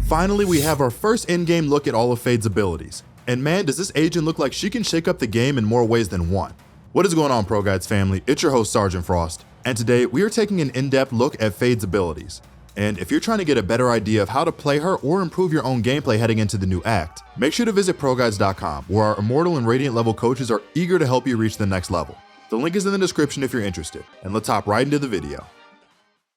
Finally, we have our first in-game look at all of Fade's abilities. And man, does this agent look like she can shake up the game in more ways than one. What is going on, ProGuides family? It's your host, Sergeant Frost. And today, we are taking an in-depth look at Fade's abilities. And if you're trying to get a better idea of how to play her or improve your own gameplay heading into the new act, make sure to visit ProGuides.com, where our Immortal and Radiant level coaches are eager to help you reach the next level. The link is in the description if you're interested, and let's hop right into the video.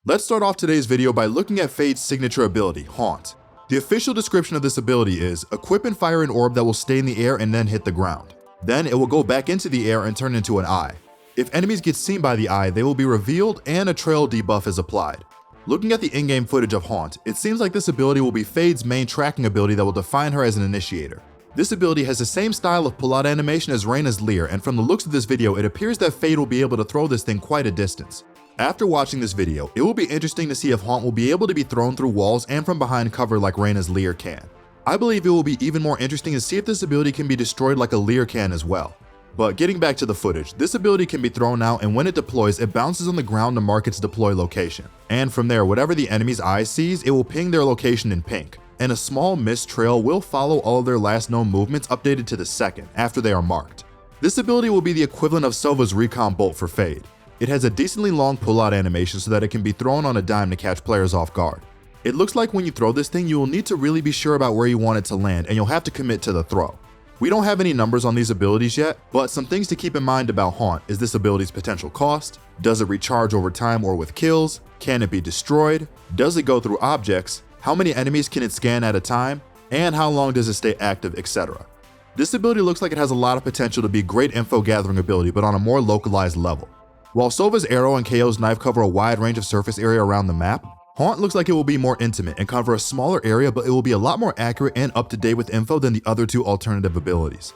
Let's start off today's video by looking at Fade's signature ability, Haunt. The official description of this ability is, equip and fire an orb that will stay in the air and then hit the ground. Then it will go back into the air and turn into an eye. If enemies get seen by the eye, they will be revealed and a trail debuff is applied. Looking at the in-game footage of Haunt, it seems like this ability will be Fade's main tracking ability that will define her as an initiator. This ability has the same style of pull-out animation as Reyna's Leer, and from the looks of this video, it appears that Fade will be able to throw this thing quite a distance. After watching this video, it will be interesting to see if Haunt will be able to be thrown through walls and from behind cover like Reyna's Leer can. I believe it will be even more interesting to see if this ability can be destroyed like a Leer can as well. But getting back to the footage, this ability can be thrown out, and when it deploys, it bounces on the ground to mark its deploy location. And from there, whatever the enemy's eye sees, it will ping their location in pink. And a small mist trail will follow all of their last known movements updated to the second after they are marked. This ability will be the equivalent of Sova's Recon Bolt for Fade. It has a decently long pull-out animation so that it can be thrown on a dime to catch players off guard. It looks like when you throw this thing, you will need to really be sure about where you want it to land, and you'll have to commit to the throw. We don't have any numbers on these abilities yet, but some things to keep in mind about Haunt is this ability's potential cost, does it recharge over time or with kills, can it be destroyed, does it go through objects, how many enemies can it scan at a time, and how long does it stay active, etc. This ability looks like it has a lot of potential to be a great info gathering ability, but on a more localized level. While Sova's arrow and KO's knife cover a wide range of surface area around the map, Haunt looks like it will be more intimate and cover a smaller area, but it will be a lot more accurate and up to date with info than the other two alternative abilities.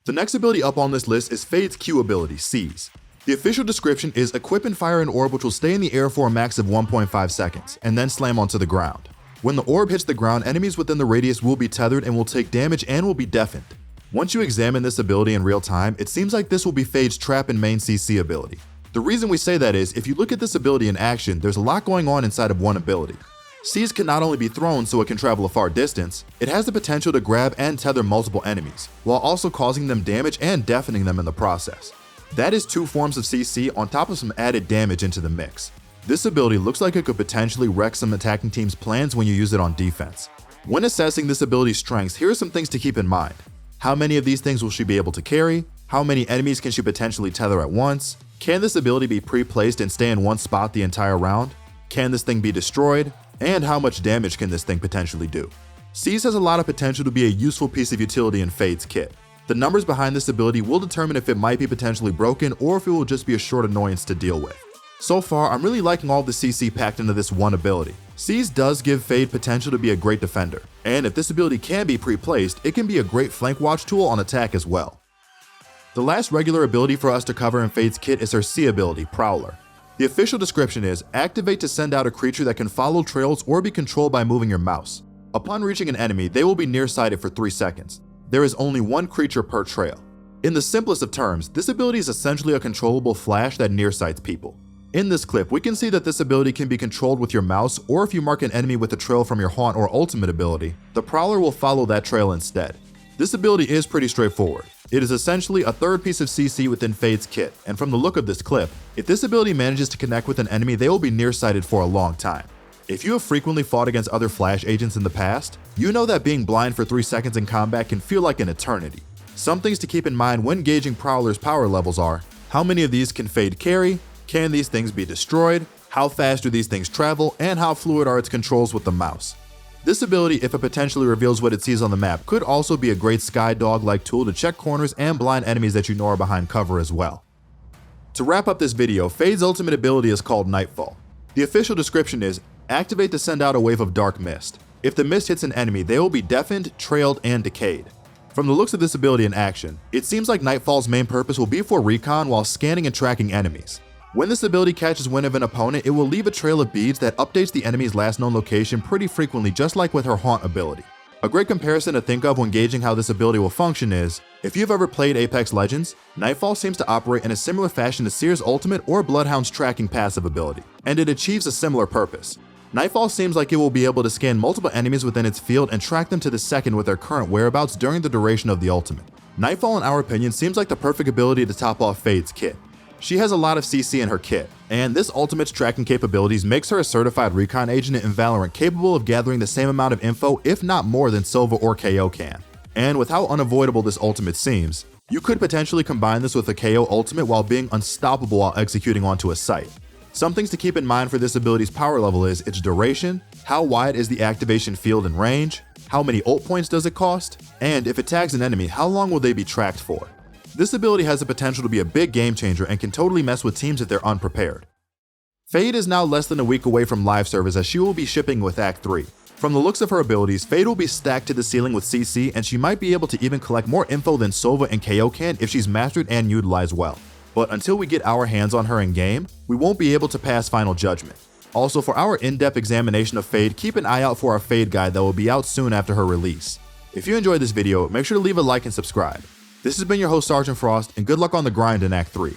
The next ability up on this list is Fade's Q ability, Seize. The official description is equip and fire an orb which will stay in the air for a max of 1.5 seconds, and then slam onto the ground. When the orb hits the ground, enemies within the radius will be tethered and will take damage and will be deafened. Once you examine this ability in real time, it seems like this will be Fade's trap and main CC ability. The reason we say that is, if you look at this ability in action, there's a lot going on inside of one ability. Seize can not only be thrown so it can travel a far distance, it has the potential to grab and tether multiple enemies, while also causing them damage and deafening them in the process. That is two forms of CC on top of some added damage into the mix. This ability looks like it could potentially wreck some attacking teams' plans when you use it on defense. When assessing this ability's strengths, here are some things to keep in mind. How many of these things will she be able to carry? How many enemies can she potentially tether at once? Can this ability be pre-placed and stay in one spot the entire round? Can this thing be destroyed? And how much damage can this thing potentially do? Seize has a lot of potential to be a useful piece of utility in Fade's kit. The numbers behind this ability will determine if it might be potentially broken or if it will just be a short annoyance to deal with. So far, I'm really liking all the CC packed into this one ability. Seize does give Fade potential to be a great defender, and if this ability can be pre-placed, it can be a great flank watch tool on attack as well. The last regular ability for us to cover in Fade's kit is her C ability, Prowler. The official description is, activate to send out a creature that can follow trails or be controlled by moving your mouse. Upon reaching an enemy, they will be nearsighted for 3 seconds. There is only one creature per trail. In the simplest of terms, this ability is essentially a controllable flash that nearsights people. In this clip, we can see that this ability can be controlled with your mouse, or if you mark an enemy with a trail from your Haunt or ultimate ability, the Prowler will follow that trail instead. This ability is pretty straightforward. It is essentially a third piece of CC within Fade's kit, and from the look of this clip, if this ability manages to connect with an enemy, they will be nearsighted for a long time. If you have frequently fought against other flash agents in the past, you know that being blind for 3 seconds in combat can feel like an eternity. Some things to keep in mind when gauging Prowler's power levels are, how many of these can Fade carry? Can these things be destroyed? How fast do these things travel? And how fluid are its controls with the mouse? This ability, if it potentially reveals what it sees on the map, could also be a great Skydog-like tool to check corners and blind enemies that you know are behind cover as well. To wrap up this video, Fade's ultimate ability is called Nightfall. The official description is, activate to send out a wave of dark mist. If the mist hits an enemy, they will be deafened, trailed, and decayed. From the looks of this ability in action, it seems like Nightfall's main purpose will be for recon while scanning and tracking enemies. When this ability catches wind of an opponent, it will leave a trail of beads that updates the enemy's last known location pretty frequently, just like with her Haunt ability. A great comparison to think of when gauging how this ability will function is, if you've ever played Apex Legends, Nightfall seems to operate in a similar fashion to Seer's ultimate or Bloodhound's tracking passive ability, and it achieves a similar purpose. Nightfall seems like it will be able to scan multiple enemies within its field and track them to the second with their current whereabouts during the duration of the ultimate. Nightfall, in our opinion, seems like the perfect ability to top off Fade's kit. She has a lot of CC in her kit, and this ultimate's tracking capabilities makes her a certified recon agent in Valorant capable of gathering the same amount of info, if not more, than Sova or KO can. And with how unavoidable this ultimate seems, you could potentially combine this with a KO ultimate while being unstoppable while executing onto a site. Some things to keep in mind for this ability's power level is its duration, how wide is the activation field and range, how many ult points does it cost, and if it tags an enemy, how long will they be tracked for. This ability has the potential to be a big game changer and can totally mess with teams if they're unprepared. Fade is now less than a week away from live service as she will be shipping with Act 3. From the looks of her abilities, Fade will be stacked to the ceiling with CC, and she might be able to even collect more info than Sova and KO can if she's mastered and utilized well. But until we get our hands on her in game, we won't be able to pass final judgment. Also, for our in-depth examination of Fade, keep an eye out for our Fade guide that will be out soon after her release. If you enjoyed this video, make sure to leave a like and subscribe. This has been your host Sergeant Frost, and good luck on the grind in Act 3.